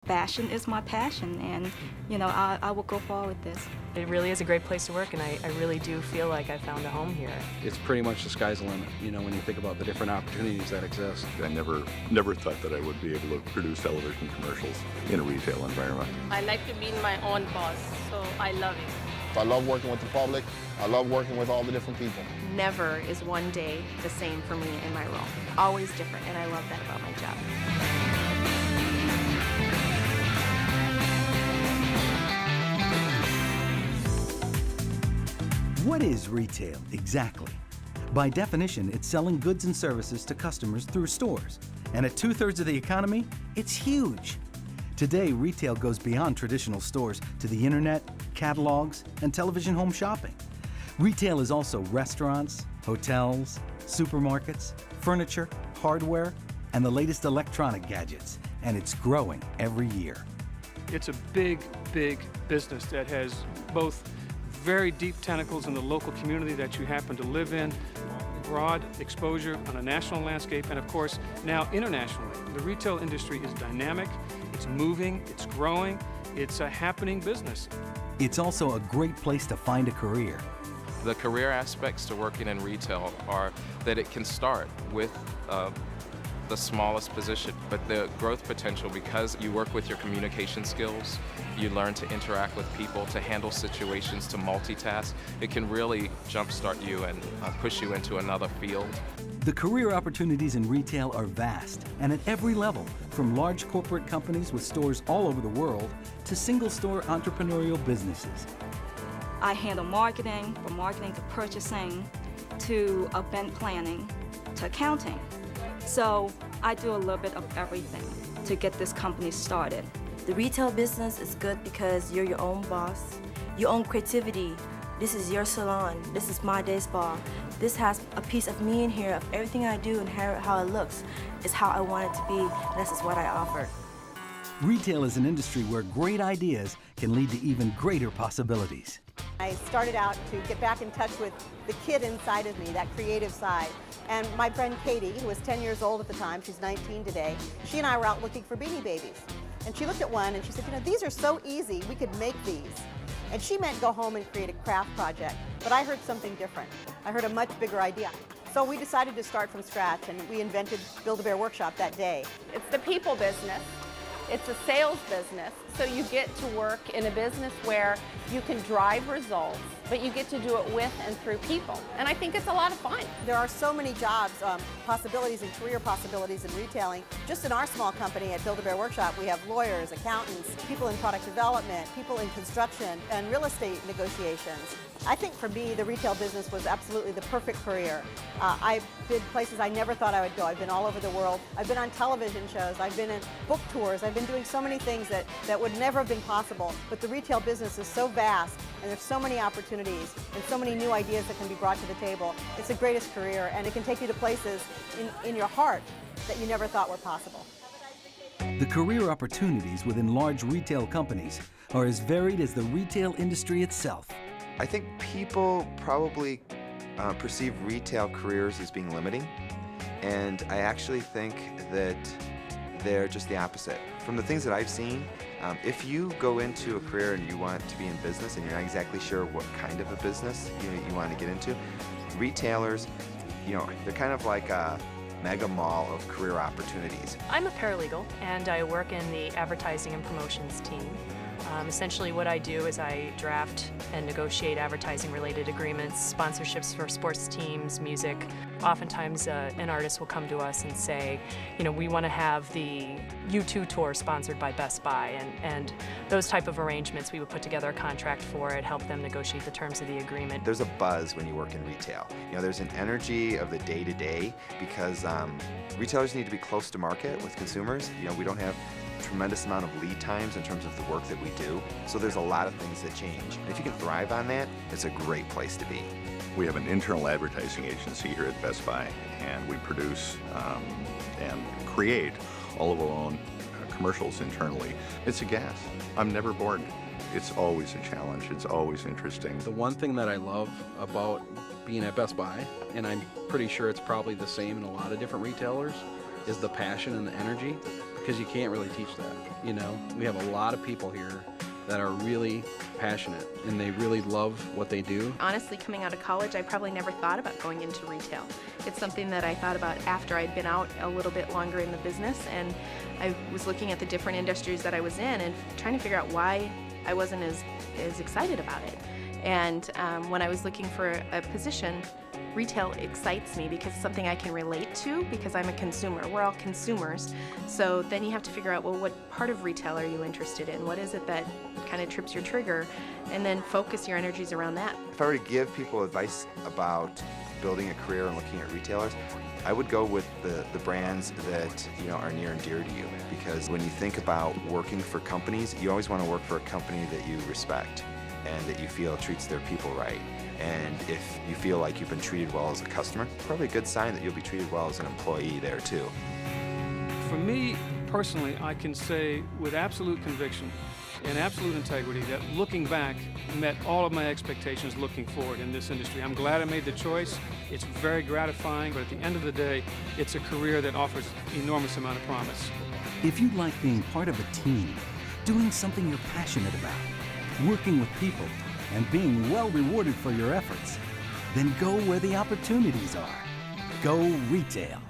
fashion is my passion, and I will go forward with this. It really is a great place to work, and I really do feel like I found a home here. It's pretty much the sky's the limit, when you think about the different opportunities that exist. I never thought that I would be able to produce television commercials in a retail environment. I like to be my own boss, so I love it. I love working with the public. I love working with all the different people. Never is one day the same for me in my role. Always different, and I love that about my job. What is retail exactly? By definition, it's selling goods and services to customers through stores. And at 2/3 of the economy, it's huge. Today, retail goes beyond traditional stores to the internet, catalogs, and television home shopping. Retail is also restaurants, hotels, supermarkets, furniture, hardware, and the latest electronic gadgets. And it's growing every year. It's a big, big business that has both very deep tentacles in the local community that you happen to live in, broad exposure on a national landscape, and of course, now internationally. The retail industry is dynamic, it's moving, it's growing, it's a happening business. It's also a great place to find a career. The career aspects to working in retail are that it can start with the smallest position, but the growth potential, because you work with your communication skills, you learn to interact with people, to handle situations, to multitask, it can really jumpstart you and push you into another field. The career opportunities in retail are vast and at every level, from large corporate companies with stores all over the world to single-store entrepreneurial businesses. I handle marketing, from marketing to purchasing, to event planning, to accounting. So I do a little bit of everything to get this company started. The retail business is good because you're your own boss. You own creativity. This is your salon. This is my day spa. This has a piece of me in here, of everything I do and how it looks is how I want it to be, and this is what I offer. Retail is an industry where great ideas can lead to even greater possibilities. I started out to get back in touch with the kid inside of me, that creative side. And my friend Katie, who was 10 years old at the time, she's 19 today, she and I were out looking for Beanie Babies. And she looked at one and she said, these are so easy, we could make these. And she meant go home and create a craft project. But I heard something different. I heard a much bigger idea. So we decided to start from scratch, and we invented Build-A-Bear Workshop that day. It's the people business. It's a sales business, so you get to work in a business where you can drive results, but you get to do it with and through people. And I think it's a lot of fun. There are so many jobs, possibilities and career possibilities in retailing. Just in our small company at Build-A-Bear Workshop, we have lawyers, accountants, people in product development, people in construction, and real estate negotiations. I think for me, the retail business was absolutely the perfect career. I've been places I never thought I would go. I've been all over the world. I've been on television shows. I've been in book tours. I've been doing so many things that would never have been possible. But the retail business is so vast, and there's so many opportunities and so many new ideas that can be brought to the table. It's the greatest career, and it can take you to places in your heart that you never thought were possible. The career opportunities within large retail companies are as varied as the retail industry itself. I think people probably perceive retail careers as being limiting, and I actually think that they're just the opposite. From the things that I've seen, if you go into a career and you want to be in business and you're not exactly sure what kind of a business you want to get into, retailers, they're kind of like a mega mall of career opportunities. I'm a paralegal, and I work in the advertising and promotions team. Essentially what I do is I draft and negotiate advertising-related agreements, sponsorships for sports teams, music. Oftentimes an artist will come to us and say, we want to have the U2 tour sponsored by Best Buy, and those type of arrangements, we would put together a contract for it, help them negotiate the terms of the agreement. There's a buzz when you work in retail. There's an energy of the day-to-day because retailers need to be close to market with consumers. We don't have tremendous amount of lead times in terms of the work that we do. So there's a lot of things that change. And if you can thrive on that, it's a great place to be. We have an internal advertising agency here at Best Buy, and we produce and create all of our own commercials internally. It's a gas. I'm never bored. It's always a challenge. It's always interesting. The one thing that I love about being at Best Buy, and I'm pretty sure it's probably the same in a lot of different retailers, is the passion and the energy. because you can't really teach that. You know, we have a lot of people here that are really passionate and they really love what they do. Honestly, coming out of college, I probably never thought about going into retail. It's something that I thought about after I'd been out a little bit longer in the business, and I was looking at the different industries that I was in and trying to figure out why I wasn't as excited about it. And when I was looking for a position, retail excites me because it's something I can relate to because I'm a consumer. We're all consumers. So then you have to figure out, well, what part of retail are you interested in? What is it that kind of trips your trigger? And then focus your energies around that. If I were to give people advice about building a career and looking at retailers, I would go with the brands that are near and dear to you, because when you think about working for companies, you always want to work for a company that you respect and that you feel treats their people right. And if you feel like you've been treated well as a customer, probably a good sign that you'll be treated well as an employee there too. For me, personally, I can say with absolute conviction and absolute integrity that looking back met all of my expectations looking forward in this industry. I'm glad I made the choice. It's very gratifying, but at the end of the day, it's a career that offers enormous amount of promise. If you like being part of a team, doing something you're passionate about, working with people, and being well rewarded for your efforts, then go where the opportunities are. Go retail.